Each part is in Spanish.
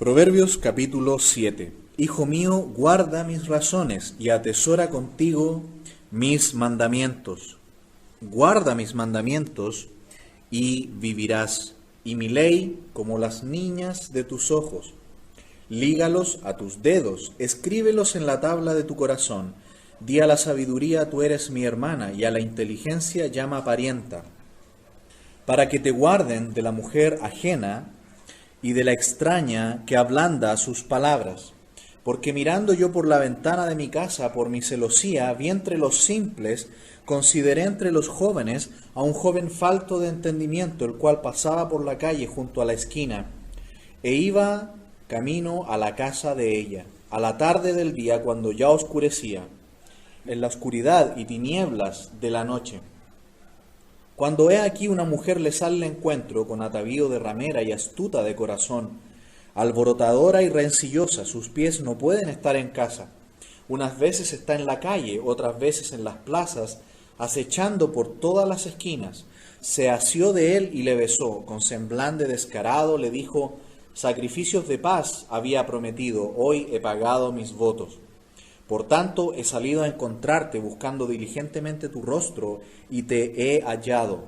Proverbios capítulo 7. Hijo mío, guarda mis razones y atesora contigo mis mandamientos. Guarda mis mandamientos y vivirás, y mi ley como las niñas de tus ojos. Lígalos a tus dedos, escríbelos en la tabla de tu corazón. Di a la sabiduría, tú eres mi hermana, y a la inteligencia llama parienta, para que te guarden de la mujer ajena y de la extraña que ablanda sus palabras. Porque mirando yo por la ventana de mi casa, por mi celosía, vi entre los simples, consideré entre los jóvenes a un joven falto de entendimiento, el cual pasaba por la calle junto a la esquina, e iba camino a la casa de ella, a la tarde del día, cuando ya oscurecía, en la oscuridad y tinieblas de la noche. Cuando he aquí una mujer le sale al encuentro con atavío de ramera y astuta de corazón, alborotadora y rencillosa, sus pies no pueden estar en casa. Unas veces está en la calle, otras veces en las plazas, acechando por todas las esquinas. Se asió de él y le besó, con semblante descarado le dijo: sacrificios de paz había prometido, hoy he pagado mis votos. Por tanto, he salido a encontrarte buscando diligentemente tu rostro y te he hallado.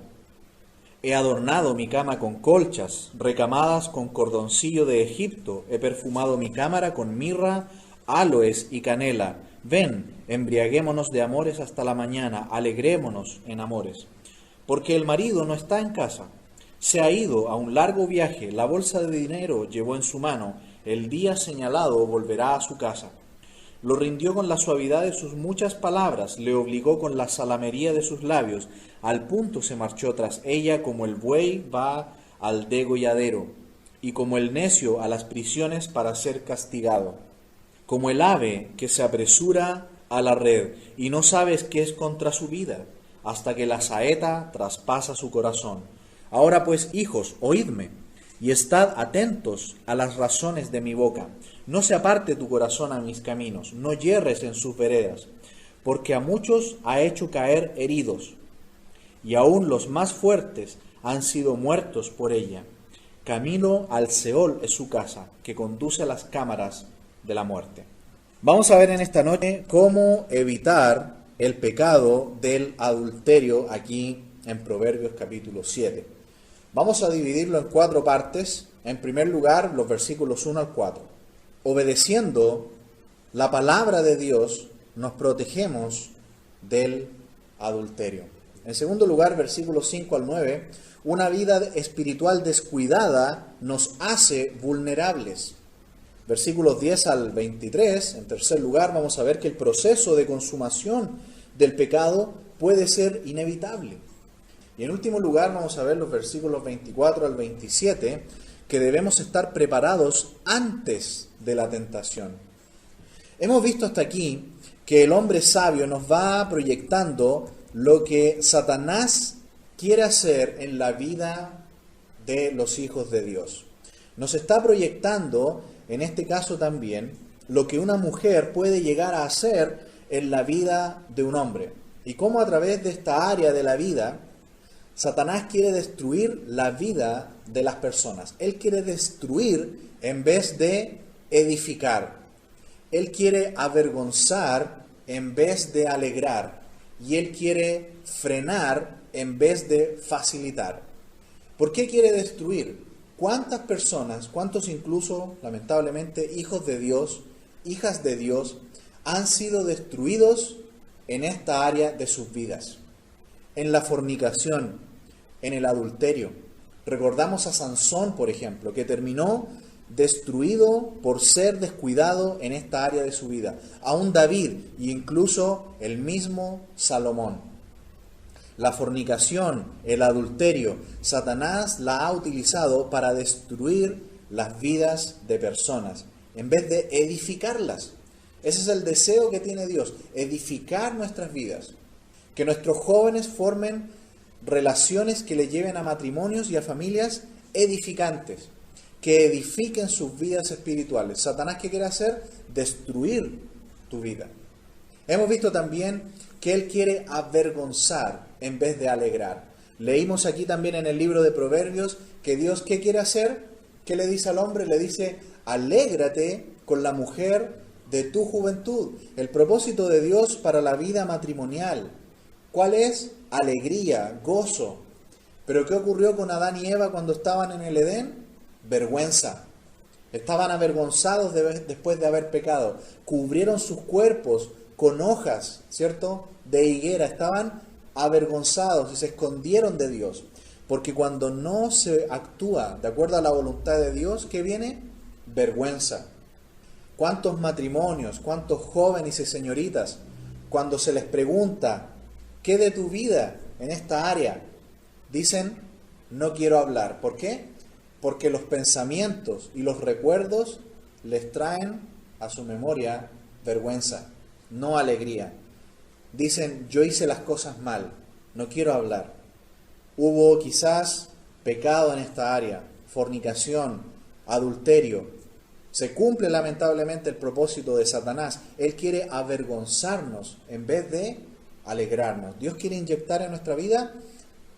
He adornado mi cama con colchas, recamadas con cordoncillo de Egipto. He perfumado mi cámara con mirra, áloes y canela. Ven, embriaguémonos de amores hasta la mañana, alegrémonos en amores. Porque el marido no está en casa, se ha ido a un largo viaje, la bolsa de dinero llevó en su mano, el día señalado volverá a su casa. Lo rindió con la suavidad de sus muchas palabras, le obligó con la salamería de sus labios, al punto se marchó tras ella como el buey va al degolladero, y como el necio a las prisiones para ser castigado, como el ave que se apresura a la red, y no sabes qué es contra su vida, hasta que la saeta traspasa su corazón. Ahora pues, hijos, oídme, y estad atentos a las razones de mi boca. No se aparte tu corazón a mis caminos, no yerres en sus veredas, porque a muchos ha hecho caer heridos, y aún los más fuertes han sido muertos por ella. Camino al Seol es su casa, que conduce a las cámaras de la muerte. Vamos a ver en esta noche cómo evitar el pecado del adulterio aquí en Proverbios capítulo 7. Vamos a dividirlo en 4 partes. En primer lugar, los versículos 1 al 4. Obedeciendo la palabra de Dios, nos protegemos del adulterio. En segundo lugar, versículos 5 al 9, una vida espiritual descuidada nos hace vulnerables. Versículos 10 al 23, en tercer lugar, vamos a ver que el proceso de consumación del pecado puede ser inevitable. Y en último lugar vamos a ver los versículos 24 al 27, que debemos estar preparados antes de la tentación. Hemos visto hasta aquí que el hombre sabio nos va proyectando lo que Satanás quiere hacer en la vida de los hijos de Dios. Nos está proyectando, en este caso también, lo que una mujer puede llegar a hacer en la vida de un hombre. Y cómo a través de esta área de la vida, Satanás quiere destruir la vida de las personas. Él quiere destruir en vez de edificar. Él quiere avergonzar en vez de alegrar. Y él quiere frenar en vez de facilitar. ¿Por qué quiere destruir? ¿Cuántas personas, cuántos incluso, lamentablemente, hijos de Dios, hijas de Dios, han sido destruidos en esta área de sus vidas? En la fornicación, en el adulterio. Recordamos a Sansón, por ejemplo, que terminó destruido por ser descuidado en esta área de su vida. Aún David e incluso el mismo Salomón. La fornicación, el adulterio, Satanás la ha utilizado para destruir las vidas de personas, en vez de edificarlas. Ese es el deseo que tiene Dios, edificar nuestras vidas. Que nuestros jóvenes formen relaciones que le lleven a matrimonios y a familias edificantes, que edifiquen sus vidas espirituales. ¿Satanás qué quiere hacer? Destruir tu vida. Hemos visto también que él quiere avergonzar en vez de alegrar. Leímos aquí también en el libro de Proverbios que Dios, ¿qué quiere hacer? ¿Qué le dice al hombre? Le dice: Alégrate con la mujer de tu juventud. El propósito de Dios para la vida matrimonial, ¿cuál es? Alegría, gozo. ¿Pero qué ocurrió con Adán y Eva cuando estaban en el Edén? Vergüenza. Estaban avergonzados después de haber pecado. Cubrieron sus cuerpos con hojas, ¿cierto?, de higuera. Estaban avergonzados y se escondieron de Dios. Porque cuando no se actúa de acuerdo a la voluntad de Dios, ¿qué viene? Vergüenza. ¿Cuántos matrimonios, cuántos jóvenes y señoritas, cuando se les pregunta, ¿qué de tu vida en esta área? Dicen, no quiero hablar. ¿Por qué? Porque los pensamientos y los recuerdos les traen a su memoria vergüenza, no alegría. Dicen, yo hice las cosas mal, no quiero hablar. Hubo quizás pecado en esta área, fornicación, adulterio. Se cumple lamentablemente el propósito de Satanás. Él quiere avergonzarnos en vez de alegrarnos. Dios quiere inyectar en nuestra vida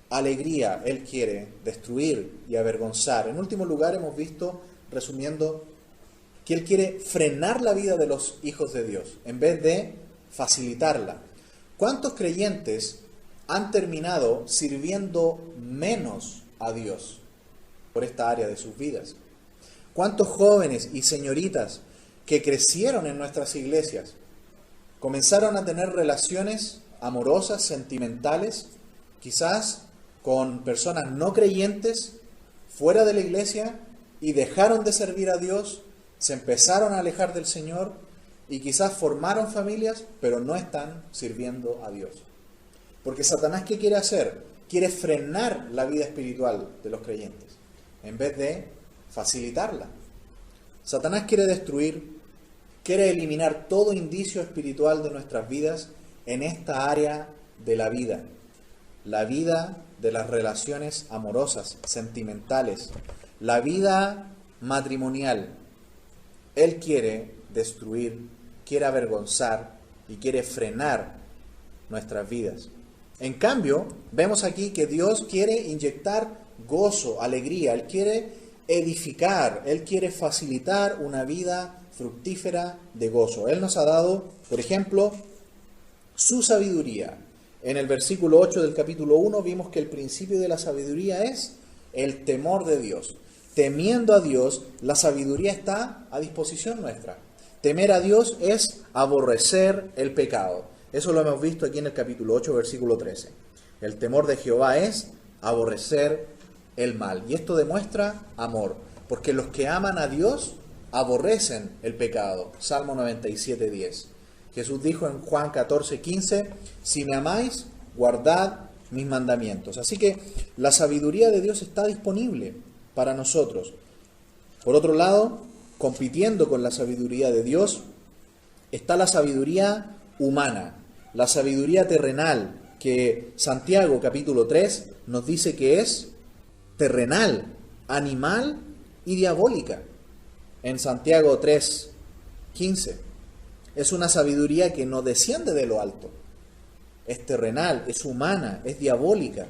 alegría. Él quiere destruir y avergonzar. En último lugar, hemos visto, resumiendo, que Él quiere frenar la vida de los hijos de Dios en vez de facilitarla. ¿Cuántos creyentes han terminado sirviendo menos a Dios por esta área de sus vidas? ¿Cuántos jóvenes y señoritas que crecieron en nuestras iglesias comenzaron a tener relaciones amorosas, sentimentales, quizás con personas no creyentes fuera de la iglesia, y dejaron de servir a Dios, se empezaron a alejar del Señor y quizás formaron familias, pero no están sirviendo a Dios? Porque Satanás, ¿qué quiere hacer? Quiere frenar la vida espiritual de los creyentes en vez de facilitarla. Satanás quiere destruir, quiere eliminar todo indicio espiritual de nuestras vidas en esta área de la vida de las relaciones amorosas, sentimentales, la vida matrimonial. Él quiere destruir, quiere avergonzar y quiere frenar nuestras vidas. En cambio, vemos aquí que Dios quiere inyectar gozo, alegría. Él quiere edificar, Él quiere facilitar una vida fructífera de gozo. Él nos ha dado, por ejemplo, su sabiduría. En el versículo 8 del capítulo 1 vimos que el principio de la sabiduría es el temor de Dios. Temiendo a Dios, la sabiduría está a disposición nuestra. Temer a Dios es aborrecer el pecado. Eso lo hemos visto aquí en el capítulo 8, versículo 13. El temor de Jehová es aborrecer el mal. Y esto demuestra amor, porque los que aman a Dios aborrecen el pecado. Salmo 97, 10. Jesús dijo en Juan 14, 15, si me amáis, guardad mis mandamientos. Así que la sabiduría de Dios está disponible para nosotros. Por otro lado, compitiendo con la sabiduría de Dios, está la sabiduría humana, la sabiduría terrenal, que Santiago capítulo 3 nos dice que es terrenal, animal y diabólica. En Santiago 3, 15. Es una sabiduría que no desciende de lo alto. Es terrenal, es humana, es diabólica.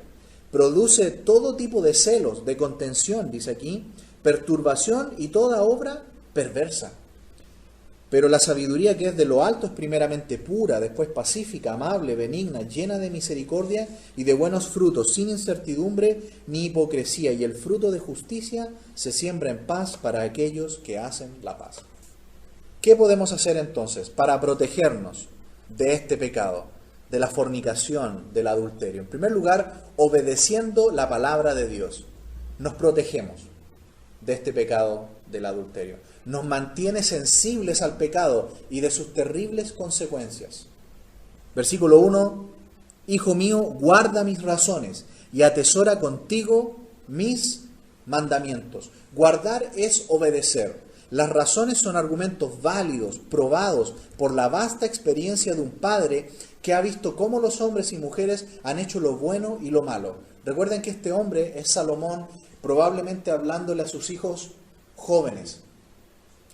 Produce todo tipo de celos, de contención, dice aquí, perturbación y toda obra perversa. Pero la sabiduría que es de lo alto es primeramente pura, después pacífica, amable, benigna, llena de misericordia y de buenos frutos, sin incertidumbre ni hipocresía, y el fruto de justicia se siembra en paz para aquellos que hacen la paz. ¿Qué podemos hacer entonces para protegernos de este pecado, de la fornicación, del adulterio? En primer lugar, obedeciendo la palabra de Dios, nos protegemos de este pecado del adulterio. Nos mantiene sensibles al pecado y de sus terribles consecuencias. Versículo 1, Hijo mío, guarda mis razones y atesora contigo mis mandamientos. Guardar es obedecer. Las razones son argumentos válidos, probados por la vasta experiencia de un padre que ha visto cómo los hombres y mujeres han hecho lo bueno y lo malo. Recuerden que este hombre es Salomón, probablemente hablándole a sus hijos jóvenes.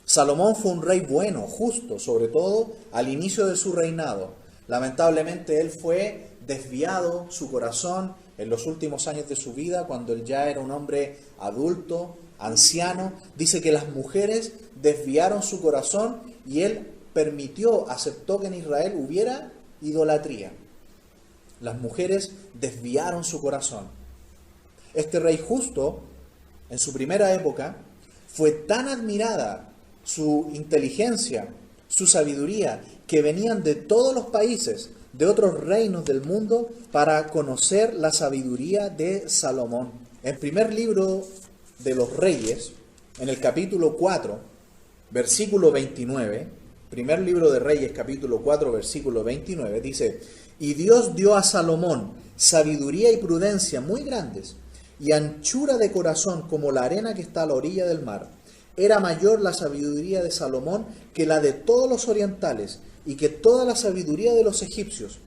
Salomón fue un rey bueno, justo, sobre todo al inicio de su reinado. Lamentablemente él fue desviado su corazón en los últimos años de su vida, cuando él ya era un hombre adulto, anciano, dice que las mujeres desviaron su corazón y él aceptó que en Israel hubiera idolatría. Las mujeres desviaron su corazón. Este rey justo, en su primera época, fue tan admirada su inteligencia, su sabiduría, que venían de todos los países, de otros reinos del mundo, para conocer la sabiduría de Salomón. En primer libro de los Reyes, en el capítulo 4, versículo 29, primer libro de Reyes, capítulo 4, versículo 29, dice: y Dios dio a Salomón sabiduría y prudencia muy grandes, y anchura de corazón como la arena que está a la orilla del mar. Era mayor la sabiduría de Salomón que la de todos los orientales, y que toda la sabiduría de los egipcios.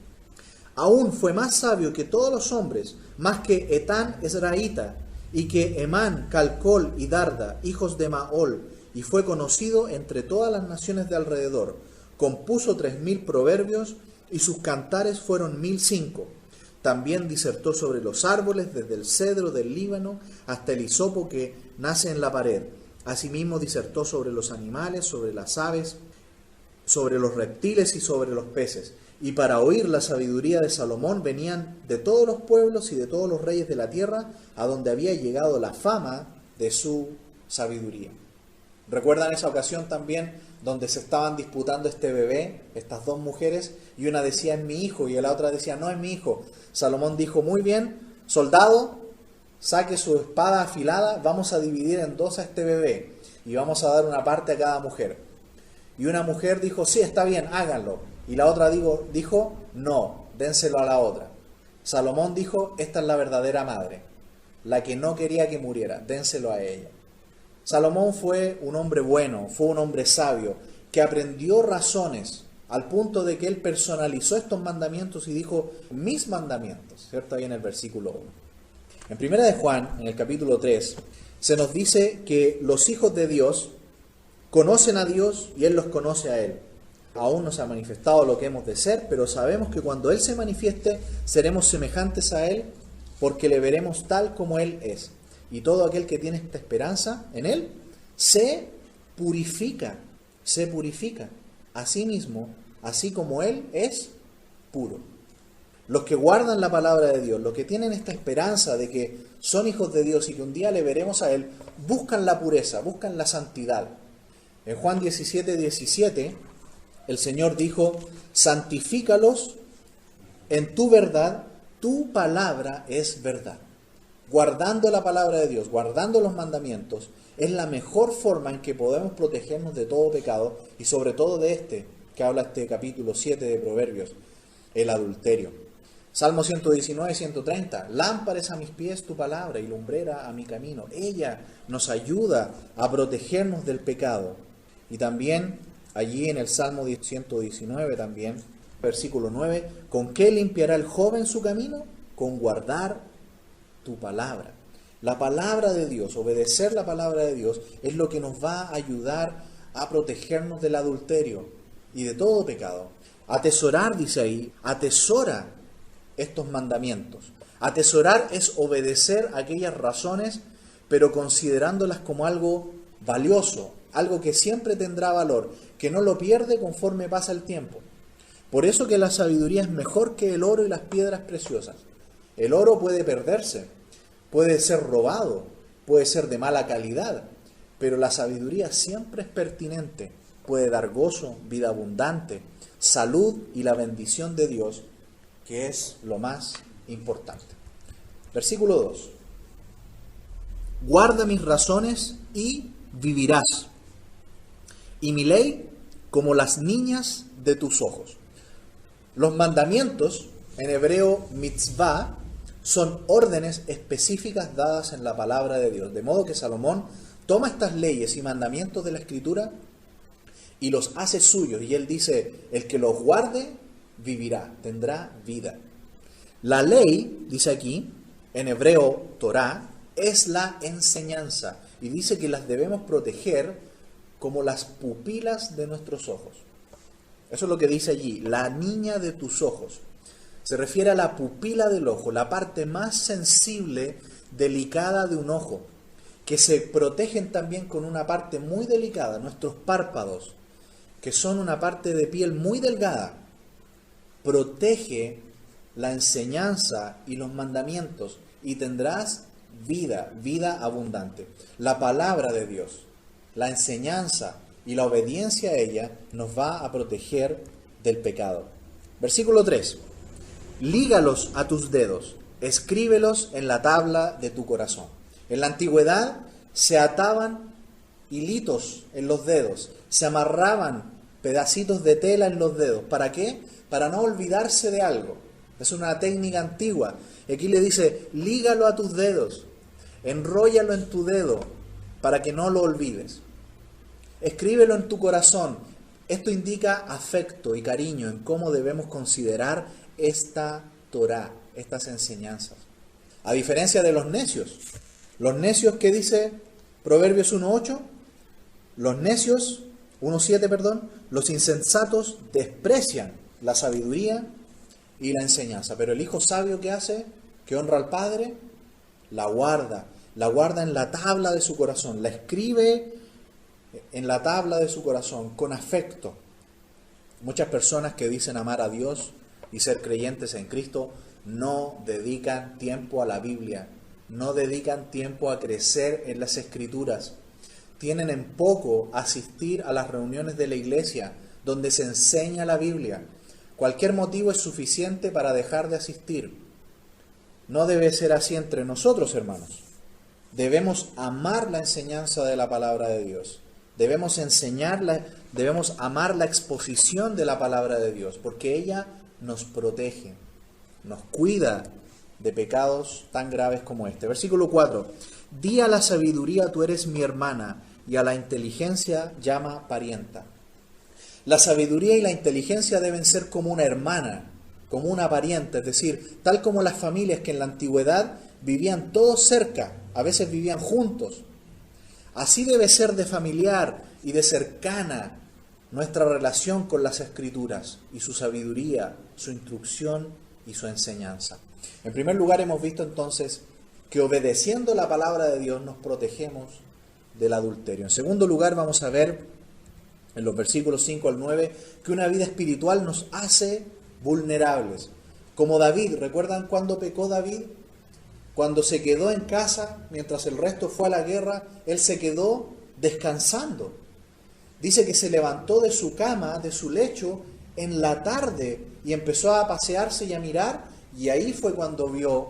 Aún fue más sabio que todos los hombres, más que Etán Esraíta, y que Emán, Calcol y Darda, hijos de Maol, y fue conocido entre todas las naciones de alrededor. Compuso 3000 proverbios, y sus cantares fueron 1005. También disertó sobre los árboles, desde el cedro del Líbano hasta el hisopo que nace en la pared. Asimismo disertó sobre los animales, sobre las aves, sobre los reptiles y sobre los peces. Y para oír la sabiduría de Salomón venían de todos los pueblos y de todos los reyes de la tierra, a donde había llegado la fama de su sabiduría. ¿Recuerdan esa ocasión también donde se estaban disputando este bebé, estas dos mujeres, y una decía es mi hijo y la otra decía no es mi hijo? Salomón dijo: muy bien, soldado, saque su espada afilada, vamos a dividir en dos a este bebé y vamos a dar una parte a cada mujer. Y una mujer dijo: sí, está bien, háganlo. Y la otra dijo: no, dénselo a la otra. Salomón dijo: esta es la verdadera madre, la que no quería que muriera, dénselo a ella. Salomón fue un hombre bueno, fue un hombre sabio, que aprendió razones al punto de que él personalizó estos mandamientos y dijo: mis mandamientos, ¿cierto? Ahí en el versículo 1. En primera de Juan, en el capítulo 3, se nos dice que los hijos de Dios conocen a Dios y Él los conoce a Él. Aún no se ha manifestado lo que hemos de ser, pero sabemos que cuando Él se manifieste, seremos semejantes a Él, porque le veremos tal como Él es. Y todo aquel que tiene esta esperanza en Él, se purifica a sí mismo, así como Él es puro. Los que guardan la palabra de Dios, los que tienen esta esperanza de que son hijos de Dios y que un día le veremos a Él, buscan la pureza, buscan la santidad. En Juan 17:17, el Señor dijo: santifícalos en tu verdad, tu palabra es verdad. Guardando la palabra de Dios, guardando los mandamientos, es la mejor forma en que podemos protegernos de todo pecado y sobre todo de este, que habla este capítulo 7 de Proverbios, el adulterio. Salmo 119, 130, lámpara es a mis pies tu palabra y lumbrera a mi camino. Ella nos ayuda a protegernos del pecado. Y también allí en el Salmo 119 también, versículo 9, ¿con qué limpiará el joven su camino? Con guardar tu palabra. La palabra de Dios, obedecer la palabra de Dios, es lo que nos va a ayudar a protegernos del adulterio y de todo pecado. Atesorar, dice ahí, atesora estos mandamientos. Atesorar es obedecer aquellas razones, pero considerándolas como algo valioso, algo que siempre tendrá valor, que no lo pierde conforme pasa el tiempo. Por eso que la sabiduría es mejor que el oro y las piedras preciosas. El oro puede perderse, puede ser robado, puede ser de mala calidad, pero la sabiduría siempre es pertinente, puede dar gozo, vida abundante, salud y la bendición de Dios, que es lo más importante. Versículo 2. Guarda mis razones y vivirás, y mi ley como las niñas de tus ojos. Los mandamientos, en hebreo mitzvah, son órdenes específicas dadas en la palabra de Dios. De modo que Salomón toma estas leyes y mandamientos de la Escritura y los hace suyos. Y él dice, el que los guarde vivirá, tendrá vida. La ley, dice aquí, en hebreo Torah, es la enseñanza. Y dice que las debemos proteger como las pupilas de nuestros ojos. Eso es lo que dice allí, la niña de tus ojos. Se refiere a la pupila del ojo, la parte más sensible, delicada de un ojo, que se protegen también con una parte muy delicada, nuestros párpados, que son una parte de piel muy delgada, protege la enseñanza y los mandamientos y tendrás vida, vida abundante. La palabra de Dios, la enseñanza y la obediencia a ella nos va a proteger del pecado. Versículo 3. Lígalos a tus dedos, escríbelos en la tabla de tu corazón. En la antigüedad se ataban hilitos en los dedos, se amarraban pedacitos de tela en los dedos. ¿Para qué? Para no olvidarse de algo. Es una técnica antigua. Aquí le dice, lígalo a tus dedos, enróllalo en tu dedo para que no lo olvides. Escríbelo en tu corazón. Esto indica afecto y cariño en cómo debemos considerar esta Torá, estas enseñanzas. A diferencia de los necios. Los necios, ¿qué dice Proverbios 1.8? Los necios, 1.7, perdón, los insensatos desprecian la sabiduría y la enseñanza. Pero el hijo sabio, ¿qué hace? Que honra al padre, la guarda en la tabla de su corazón, la escribe en la tabla de su corazón, con afecto. Muchas personas que dicen amar a Dios y ser creyentes en Cristo no dedican tiempo a la Biblia, no dedican tiempo a crecer en las Escrituras. Tienen en poco asistir a las reuniones de la iglesia donde se enseña la Biblia. Cualquier motivo es suficiente para dejar de asistir. No debe ser así entre nosotros, hermanos. Debemos amar la enseñanza de la palabra de Dios. Debemos amar la exposición de la palabra de Dios, porque ella nos protege, nos cuida de pecados tan graves como este. Versículo 4. Di a la sabiduría, tú eres mi hermana, y a la inteligencia llama parienta. La sabiduría y la inteligencia deben ser como una hermana, como una parienta, es decir, tal como las familias que en la antigüedad vivían todos cerca, a veces vivían juntos. Así debe ser de familiar y de cercana nuestra relación con las Escrituras y su sabiduría, su instrucción y su enseñanza. En primer lugar, hemos visto entonces que obedeciendo la palabra de Dios nos protegemos del adulterio. En segundo lugar, vamos a ver en los versículos 5 al 9 que una vida espiritual nos hace vulnerables. Como David, ¿recuerdan cuándo pecó David? Cuando se quedó en casa, mientras el resto fue a la guerra, él se quedó descansando. Dice que se levantó de su cama, de su lecho, en la tarde y empezó a pasearse y a mirar, y ahí fue cuando vio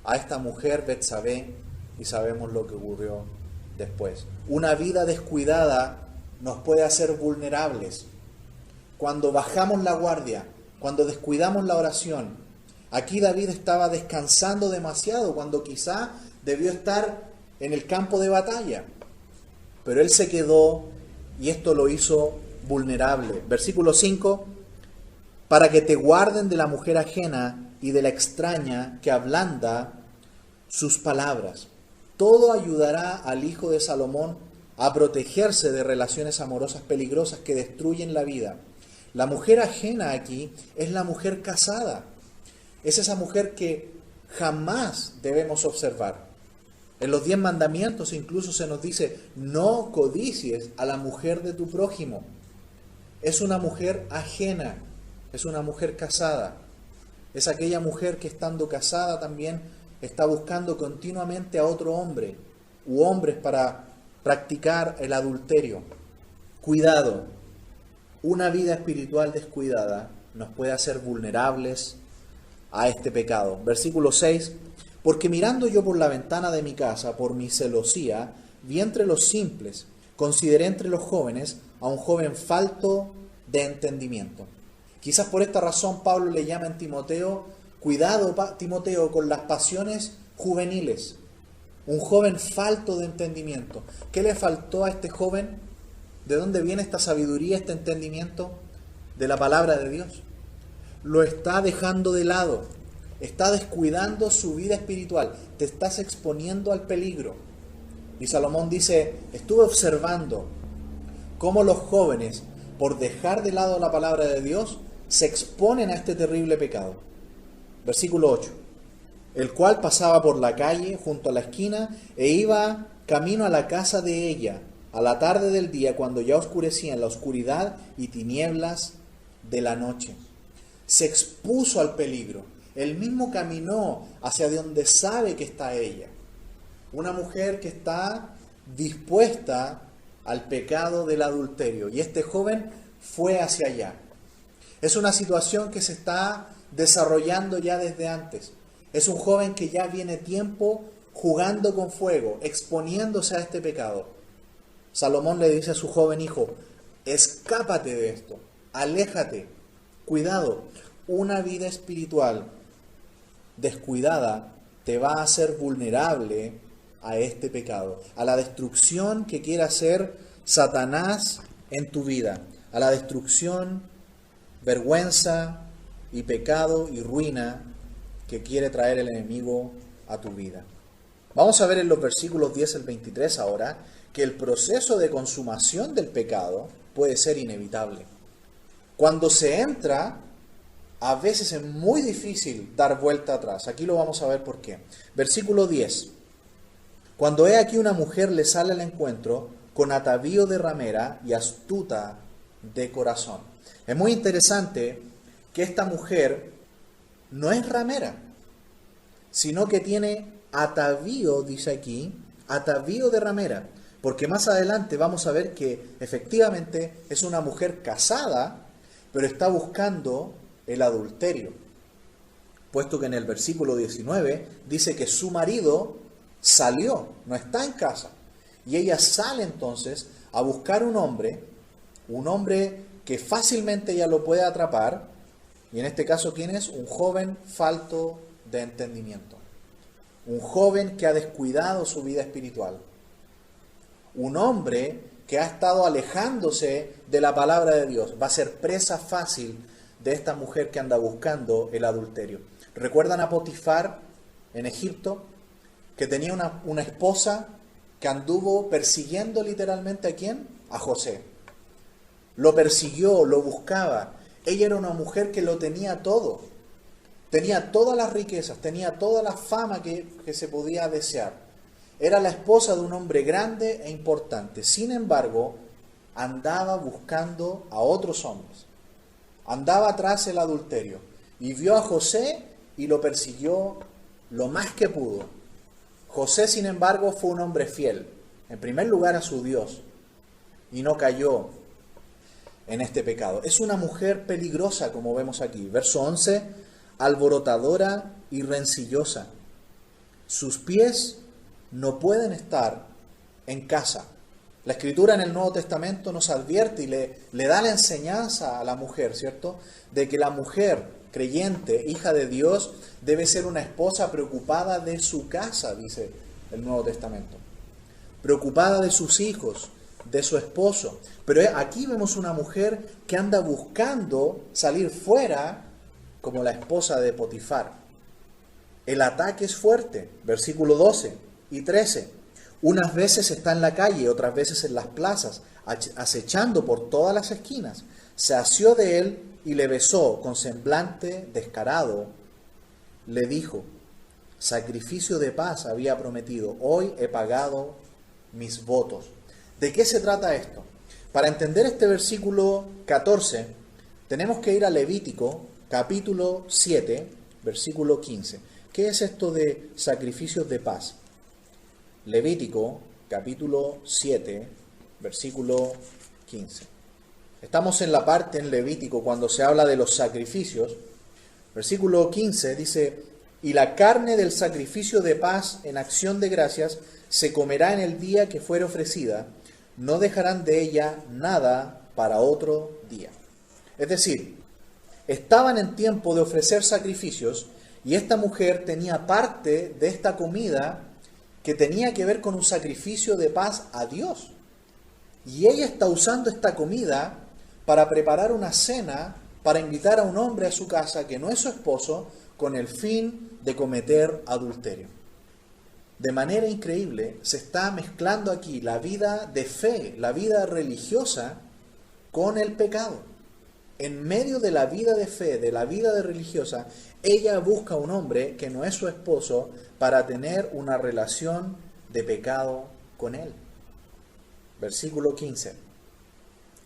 a esta mujer Betsabé, y sabemos lo que ocurrió después. Una vida descuidada nos puede hacer vulnerables. Cuando bajamos la guardia, cuando descuidamos la oración. Aquí David estaba descansando demasiado cuando quizá debió estar en el campo de batalla. Pero él se quedó y esto lo hizo vulnerable. Versículo 5. Para que te guarden de la mujer ajena y de la extraña que ablanda sus palabras. Todo ayudará al hijo de Salomón a protegerse de relaciones amorosas peligrosas que destruyen la vida. La mujer ajena aquí es la mujer casada. Es esa mujer que jamás debemos observar. En los 10 mandamientos incluso se nos dice, no codicies a la mujer de tu prójimo. Es una mujer ajena, es una mujer casada. Es aquella mujer que estando casada también está buscando continuamente a otro hombre u hombres para practicar el adulterio. Cuidado, una vida espiritual descuidada nos puede hacer vulnerables a este pecado. Versículo 6. Porque mirando yo por la ventana de mi casa, por mi celosía, vi entre los simples, consideré entre los jóvenes a un joven falto de entendimiento. Quizás por esta razón Pablo le llama en Timoteo, cuidado Timoteo con las pasiones juveniles. Un joven falto de entendimiento. ¿Qué le faltó a este joven? ¿De dónde viene esta sabiduría, este entendimiento? De la palabra de Dios. Lo está dejando de lado. Está descuidando su vida espiritual. Te estás exponiendo al peligro. Y Salomón dice, estuve observando cómo los jóvenes, por dejar de lado la palabra de Dios, se exponen a este terrible pecado. Versículo 8. el cual pasaba por la calle junto a la esquina e iba camino a la casa de ella a la tarde del día, cuando ya oscurecía en la oscuridad y tinieblas de la noche. Se expuso al peligro. Él mismo caminó hacia donde sabe que está ella. Una mujer que está dispuesta al pecado del adulterio. Y este joven fue hacia allá. Es una situación que se está desarrollando ya desde antes. Es un joven que ya viene tiempo jugando con fuego, exponiéndose a este pecado. Salomón le dice a su joven hijo: escápate de esto, aléjate, cuidado. Una vida espiritual descuidada te va a hacer vulnerable a este pecado, a la destrucción que quiere hacer Satanás en tu vida, a la destrucción, vergüenza y pecado y ruina que quiere traer el enemigo a tu vida. Vamos a ver en los versículos 10 al 23 ahora que el proceso de consumación del pecado puede ser inevitable. Cuando se entra, a veces es muy difícil dar vuelta atrás. Aquí lo vamos a ver por qué. Versículo 10. Cuando he aquí una mujer le sale al encuentro con atavío de ramera y astuta de corazón. Es muy interesante que esta mujer no es ramera, sino que tiene atavío, dice aquí, atavío de ramera. Porque más adelante vamos a ver que efectivamente es una mujer casada, pero está buscando el adulterio. Puesto que en el versículo 19 dice que su marido salió, no está en casa. Y ella sale entonces a buscar un hombre que fácilmente ella lo puede atrapar. Y en este caso, ¿quién es? Un joven falto de entendimiento. Un joven que ha descuidado su vida espiritual. Un hombre que ha estado alejándose de la palabra de Dios. Va a ser presa fácil de esta mujer que anda buscando el adulterio. ¿Recuerdan a Potifar en Egipto? Que tenía una esposa que anduvo persiguiendo literalmente ¿a quién? A José. Lo persiguió, lo buscaba. Ella era una mujer que lo tenía todo. Tenía todas las riquezas, tenía toda la fama que se podía desear. Era la esposa de un hombre grande e importante. Sin embargo, andaba buscando a otros hombres. Andaba tras el adulterio. Y vio a José y lo persiguió lo más que pudo. José, sin embargo, fue un hombre fiel. En primer lugar a su Dios. Y no cayó en este pecado. Es una mujer peligrosa, como vemos aquí. Verso 11, alborotadora y rencillosa. Sus pies no pueden estar en casa. La Escritura en el Nuevo Testamento nos advierte y le da la enseñanza a la mujer, ¿cierto? De que la mujer creyente, hija de Dios, debe ser una esposa preocupada de su casa, dice el Nuevo Testamento. Preocupada de sus hijos, de su esposo. Pero aquí vemos una mujer que anda buscando salir fuera como la esposa de Potifar. El ataque es fuerte. Versículo 12 y 13. Unas veces está en la calle, otras veces en las plazas, acechando por todas las esquinas. Se asió de él y le besó con semblante descarado. Le dijo: sacrificio de paz había prometido, hoy he pagado mis votos. ¿De qué se trata esto? Para entender este versículo 14, tenemos que ir a Levítico, capítulo 7, versículo 15. ¿Qué es esto de sacrificios de paz? Levítico, capítulo 7, versículo 15. Estamos en la parte en Levítico cuando se habla de los sacrificios. Versículo 15 dice: y la carne del sacrificio de paz en acción de gracias se comerá en el día que fuere ofrecida, no dejarán de ella nada para otro día. Es decir, estaban en tiempo de ofrecer sacrificios y esta mujer tenía parte de esta comida que tenía que ver con un sacrificio de paz a Dios. Y ella está usando esta comida para preparar una cena, para invitar a un hombre a su casa que no es su esposo, con el fin de cometer adulterio. De manera increíble se está mezclando aquí la vida de fe, la vida religiosa, con el pecado. En medio de la vida de fe, de la vida de religiosa, ella busca un hombre que no es su esposo para tener una relación de pecado con él. Versículo 15.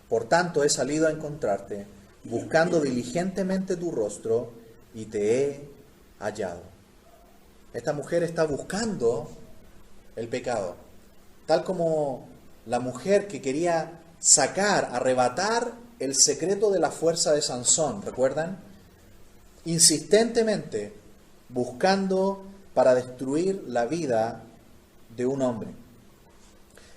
Por tanto he salido a encontrarte, buscando diligentemente tu rostro, y te he hallado. Esta mujer está buscando el pecado, tal como la mujer que quería sacar, arrebatar el secreto de la fuerza de Sansón, ¿recuerdan? Insistentemente buscando para destruir la vida de un hombre.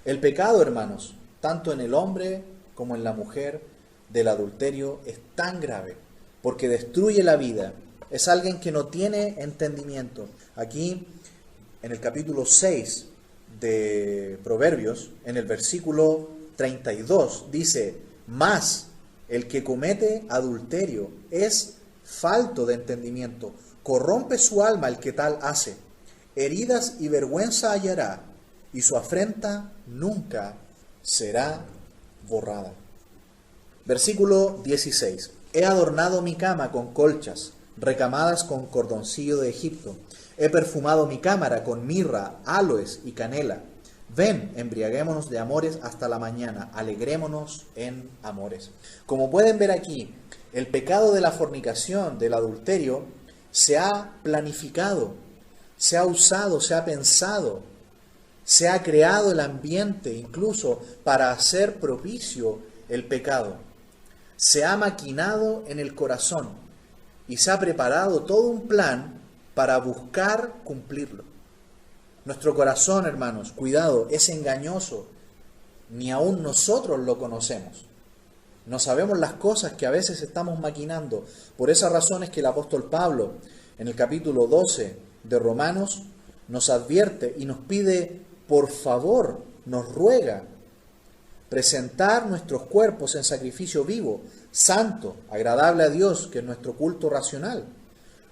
El pecado, hermanos, tanto en el hombre como en la mujer del adulterio, es tan grave porque destruye la vida. Es alguien que no tiene entendimiento. Aquí, en el capítulo 6 de Proverbios, en el versículo 32, dice: mas el que comete adulterio es falto de entendimiento, corrompe su alma el que tal hace, heridas y vergüenza hallará, y su afrenta nunca será borrada. Versículo 16. He adornado mi cama con colchas, recamadas con cordoncillo de Egipto. He perfumado mi cámara con mirra, áloes y canela. Ven, embriaguémonos de amores hasta la mañana, alegrémonos en amores. Como pueden ver aquí, el pecado de la fornicación, del adulterio, se ha planificado, se ha usado, se ha pensado, se ha creado el ambiente incluso para hacer propicio el pecado. Se ha maquinado en el corazón y se ha preparado todo un plan para buscar cumplirlo. Nuestro corazón, hermanos, cuidado, es engañoso. Ni aún nosotros lo conocemos. No sabemos las cosas que a veces estamos maquinando. Por esa razón es que el apóstol Pablo, en el capítulo 12 de Romanos, nos advierte y nos pide, por favor, nos ruega, presentar nuestros cuerpos en sacrificio vivo, santo, agradable a Dios, que es nuestro culto racional.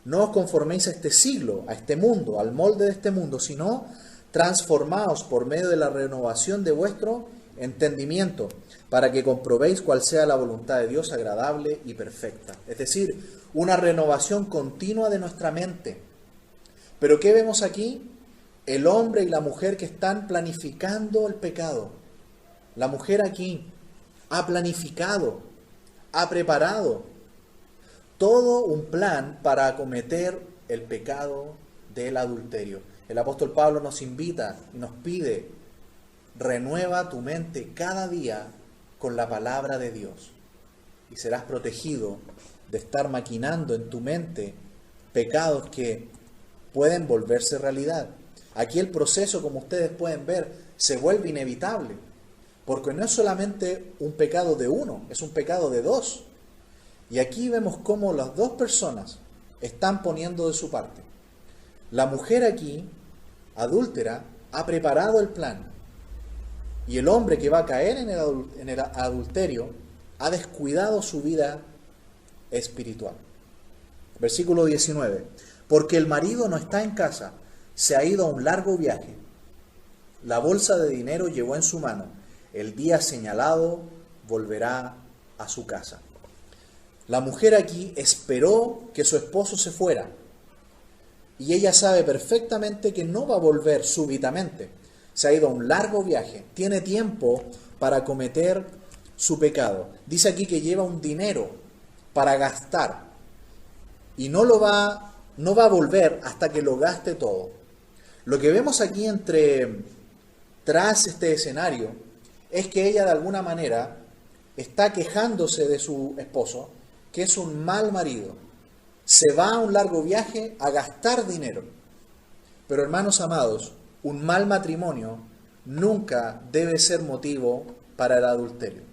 No os conforméis a este siglo, a este mundo, al molde de este mundo, sino transformaos por medio de la renovación de vuestro entendimiento, para que comprobéis cuál sea la voluntad de Dios agradable y perfecta. Es decir, una renovación continua de nuestra mente. Pero ¿qué vemos aquí? El hombre y la mujer que están planificando el pecado. La mujer aquí ha planificado, ha preparado todo un plan para acometer el pecado del adulterio. El apóstol Pablo nos invita y nos pide: renueva tu mente cada día con la palabra de Dios y serás protegido de estar maquinando en tu mente pecados que pueden volverse realidad. Aquí el proceso, como ustedes pueden ver, se vuelve inevitable, porque no es solamente un pecado de uno, es un pecado de dos. Y aquí vemos cómo las dos personas están poniendo de su parte. La mujer aquí, adúltera, ha preparado el plan. Y el hombre que va a caer en el adulterio ha descuidado su vida espiritual. Versículo 19. Porque el marido no está en casa, se ha ido a un largo viaje. La bolsa de dinero llevó en su mano. El día señalado volverá a su casa. La mujer aquí esperó que su esposo se fuera. Y ella sabe perfectamente que no va a volver súbitamente. Se ha ido a un largo viaje. Tiene tiempo para cometer su pecado. Dice aquí que lleva un dinero para gastar. Y no va a volver hasta que lo gaste todo. Lo que vemos aquí tras este escenario es que ella de alguna manera está quejándose de su esposo, que es un mal marido. Se va a un largo viaje a gastar dinero. Pero hermanos amados, un mal matrimonio nunca debe ser motivo para el adulterio.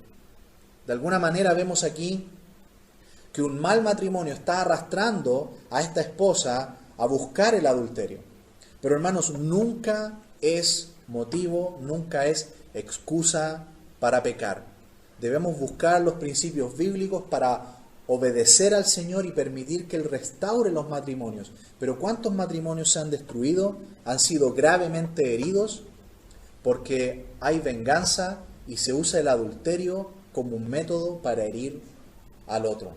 De alguna manera vemos aquí que un mal matrimonio está arrastrando a esta esposa a buscar el adulterio. Pero hermanos, nunca es motivo, nunca es excusa para pecar. Debemos buscar los principios bíblicos para obedecer al Señor y permitir que Él restaure los matrimonios. Pero ¿cuántos matrimonios se han destruido? Han sido gravemente heridos porque hay venganza y se usa el adulterio como un método para herir al otro.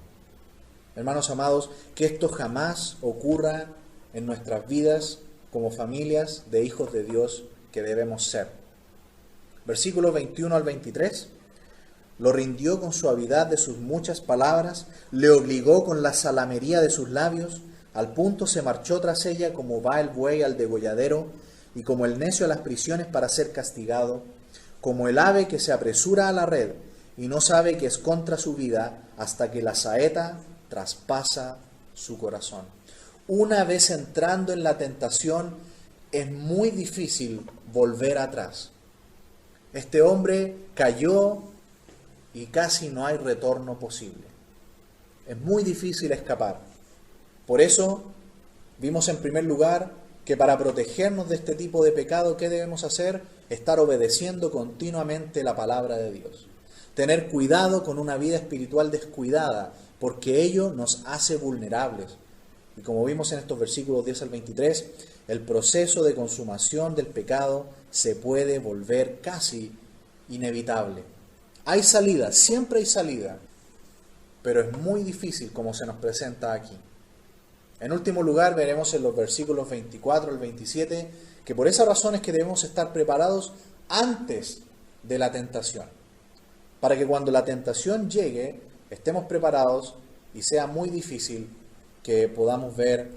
Hermanos amados, que esto jamás ocurra en nuestras vidas como familias de hijos de Dios que debemos ser. Versículos 21 al 23. Lo rindió con suavidad de sus muchas palabras, le obligó con la salamería de sus labios, al punto se marchó tras ella como va el buey al degolladero, y como el necio a las prisiones para ser castigado, como el ave que se apresura a la red y no sabe que es contra su vida hasta que la saeta traspasa su corazón. Una vez entrando en la tentación, es muy difícil volver atrás. Este hombre cayó y casi no hay retorno posible. Es muy difícil escapar. Por eso, vimos en primer lugar que para protegernos de este tipo de pecado, ¿qué debemos hacer? Estar obedeciendo continuamente la palabra de Dios. Tener cuidado con una vida espiritual descuidada, porque ello nos hace vulnerables. Y como vimos en estos versículos 10 al 23, el proceso de consumación del pecado se puede volver casi inevitable. Hay salida, siempre hay salida, pero es muy difícil como se nos presenta aquí. En último lugar, veremos en los versículos 24 al 27 que por esa razón es que debemos estar preparados antes de la tentación, para que cuando la tentación llegue, estemos preparados y sea muy difícil que podamos ver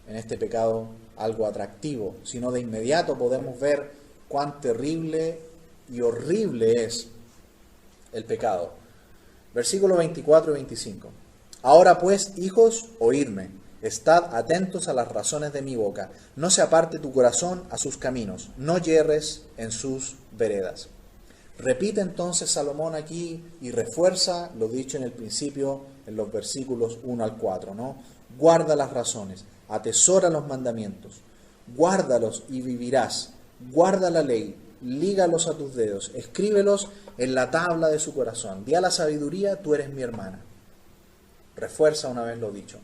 en este pecado algo atractivo, sino de inmediato podemos ver cuán terrible y horrible es el pecado. Versículos 24 y 25. Ahora pues, hijos, oídme, estad atentos a las razones de mi boca, no se aparte tu corazón a sus caminos, no yerres en sus veredas. Repite entonces Salomón aquí y refuerza lo dicho en el principio en los versículos 1 al 4, ¿no? Guarda las razones, atesora los mandamientos, guárdalos y vivirás, guarda la ley, lígalos a tus dedos, escríbelos en la tabla de su corazón. Di a la sabiduría, tú eres mi hermana. Refuerza una vez lo dicho.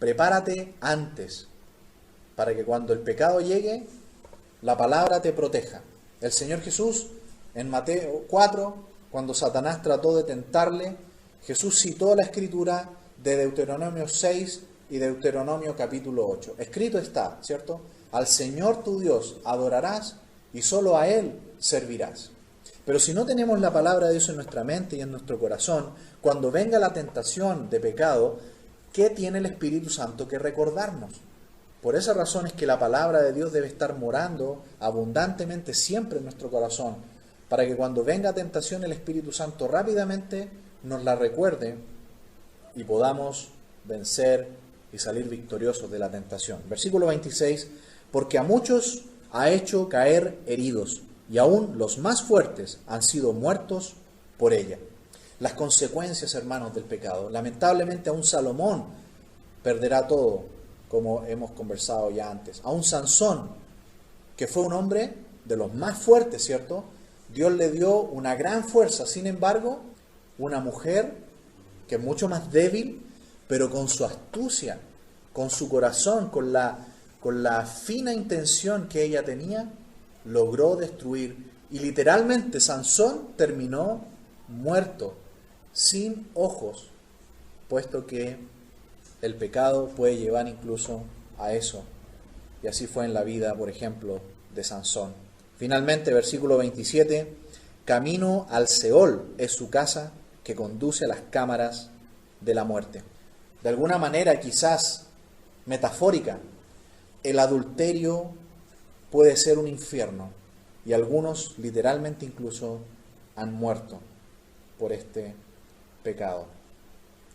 Prepárate antes, para que cuando el pecado llegue, la palabra te proteja. El Señor Jesús, en Mateo 4, cuando Satanás trató de tentarle, Jesús citó la escritura de Deuteronomio 6 y Deuteronomio capítulo 8. Escrito está, ¿cierto? Al Señor tu Dios adorarás y solo a Él servirás. Pero si no tenemos la palabra de Dios en nuestra mente y en nuestro corazón, cuando venga la tentación de pecado, ¿qué tiene el Espíritu Santo que recordarnos? Por esa razón es que la palabra de Dios debe estar morando abundantemente siempre en nuestro corazón, para que cuando venga tentación el Espíritu Santo rápidamente nos la recuerde y podamos vencer y salir victoriosos de la tentación. Versículo 26, porque a muchos ha hecho caer heridos, y aún los más fuertes han sido muertos por ella. Las consecuencias, hermanos, del pecado. Lamentablemente aún Salomón perderá todo, como hemos conversado ya antes. Aún Sansón, que fue un hombre de los más fuertes, ¿cierto? Dios le dio una gran fuerza, sin embargo, una mujer que es mucho más débil, pero con su astucia, con su corazón, con la fina intención que ella tenía, logró destruir. Y literalmente Sansón terminó muerto, sin ojos, puesto que el pecado puede llevar incluso a eso. Y así fue en la vida, por ejemplo, de Sansón. Finalmente, versículo 27, camino al Seol es su casa que conduce a las cámaras de la muerte. De alguna manera, quizás metafórica, el adulterio puede ser un infierno y algunos literalmente incluso han muerto por este pecado.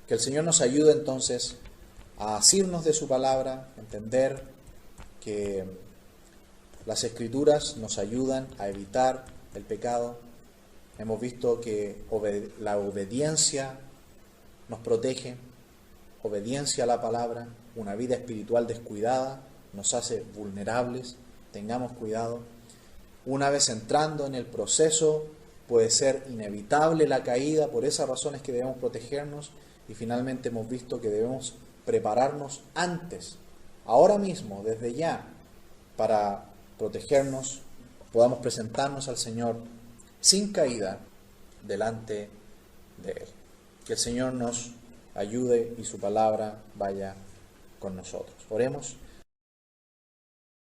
Que el Señor nos ayude entonces a asirnos de su palabra, entender que las Escrituras nos ayudan a evitar el pecado. Hemos visto que la obediencia nos protege, obediencia a la palabra, una vida espiritual descuidada nos hace vulnerables. Tengamos cuidado. Una vez entrando en el proceso, puede ser inevitable la caída, por esas razones que debemos protegernos. Y finalmente hemos visto que debemos prepararnos antes, ahora mismo, desde ya, para protegernos, podamos presentarnos al Señor sin caída delante de Él. Que el Señor nos ayude y su palabra vaya con nosotros. Oremos.